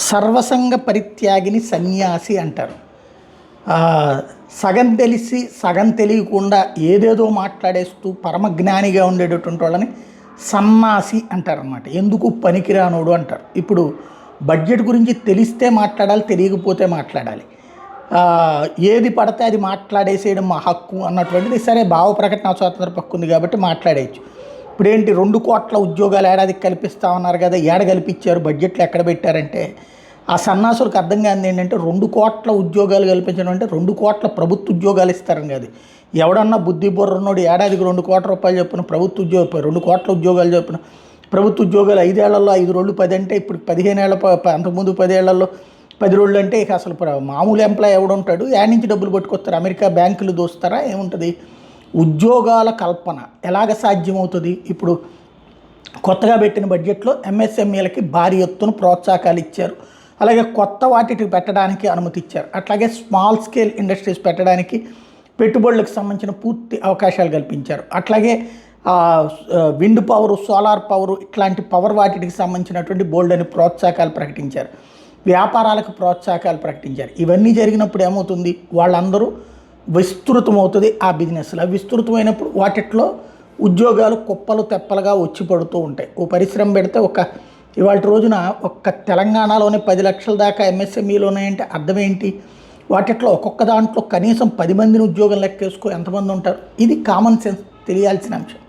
సర్వసంగ పరిత్యాగిని సన్యాసి అంటారు. సగం తెలిసి సగం తెలియకుండా ఏదేదో మాట్లాడేస్తూ పరమజ్ఞానిగా ఉండేటటువంటి వాళ్ళని సన్నాసి అంటారనమాట. ఎందుకు పనికిరానోడు అంటారు. ఇప్పుడు బడ్జెట్ గురించి తెలిస్తే మాట్లాడాలి, తెలియకపోతే మాట్లాడాలి. ఏది పడితే అది మాట్లాడేసేయడం మా హక్కు అన్నటువంటిది. సరే, భావ ప్రకటన స్వాతంత్ర హక్కు ఉంది కాబట్టి మాట్లాడేయచ్చు. ఇప్పుడేంటి 2 కోట్ల ఉద్యోగాలు ఏడాదికి కల్పిస్తామన్నారు కదా, ఏడ కల్పించారు? బడ్జెట్లో ఎక్కడ పెట్టారంటే ఆ సన్నాసులకు అర్థం కాదు ఏంటంటే 2 కోట్ల ఉద్యోగాలు కల్పించడం అంటే 2 కోట్ల ప్రభుత్వ ఉద్యోగాలు ఇస్తారని కాదు. ఎవడన్నా బుద్ధి బుర్ర ఉన్నోడు ఏడాదికి 2 కోట్ల రూపాయలు చొప్పున ప్రభుత్వ ఉద్యోగం, 2 కోట్ల ఉద్యోగాలు చొప్పున ప్రభుత్వ ఉద్యోగాలు 5 ఏళ్లలో 5 రోజులు 10 అంటే ఇప్పుడు 15 ఏళ్ళ, అంతకుముందు 10 ఏళ్లలో 10 రోజులు అంటే ఇక అసలు మామూలు ఎంప్లాయ్ ఎవడుంటాడు? యాడ్ నుంచి డబ్బులు పట్టుకొస్తారు? అమెరికా బ్యాంకులు దోస్తారా? ఏముంటుంది? ఉద్యోగాల కల్పన ఎలాగ సాధ్యమవుతుంది? ఇప్పుడు కొత్తగా పెట్టిన బడ్జెట్లో ఎంఎస్ఎంఈలకి భారీ ఎత్తున ప్రోత్సాహకాలు ఇచ్చారు. అలాగే కొత్త వాటికి పెట్టడానికి అనుమతి ఇచ్చారు. అట్లాగే స్మాల్ స్కేల్ ఇండస్ట్రీస్ పెట్టడానికి పెట్టుబడులకు సంబంధించిన పూర్తి అవకాశాలు కల్పించారు. అట్లాగే విండ్ పవరు, సోలార్ పవరు, ఇట్లాంటి పవర్ వాటికి సంబంధించినటువంటి బోల్డ్ అని ప్రోత్సాహకాలు ప్రకటించారు. వ్యాపారాలకు ప్రోత్సాహకాలు ప్రకటించారు. ఇవన్నీ జరిగినప్పుడు ఏమవుతుంది? వాళ్ళందరూ విస్తృతమవుతుంది ఆ బిజినెస్లో. విస్తృతమైనప్పుడు వాటిట్లో ఉద్యోగాలు కుప్పలు తెప్పలుగా వచ్చి పడుతూ ఉంటాయి. ఓ పరిశ్రమ పెడితే ఇవాళ రోజున తెలంగాణలోనే 10 లక్షల దాకా ఎంఎస్ఎంఈలు ఉన్నాయంటే అర్థం ఏంటి? వాటిట్లో ఒక్కొక్క దాంట్లో కనీసం 10 మందిని ఉద్యోగం లెక్కేసుకో ఎంతమంది ఉంటారు? ఇది కామన్ సెన్స్ తెలియాల్సిన అంశం.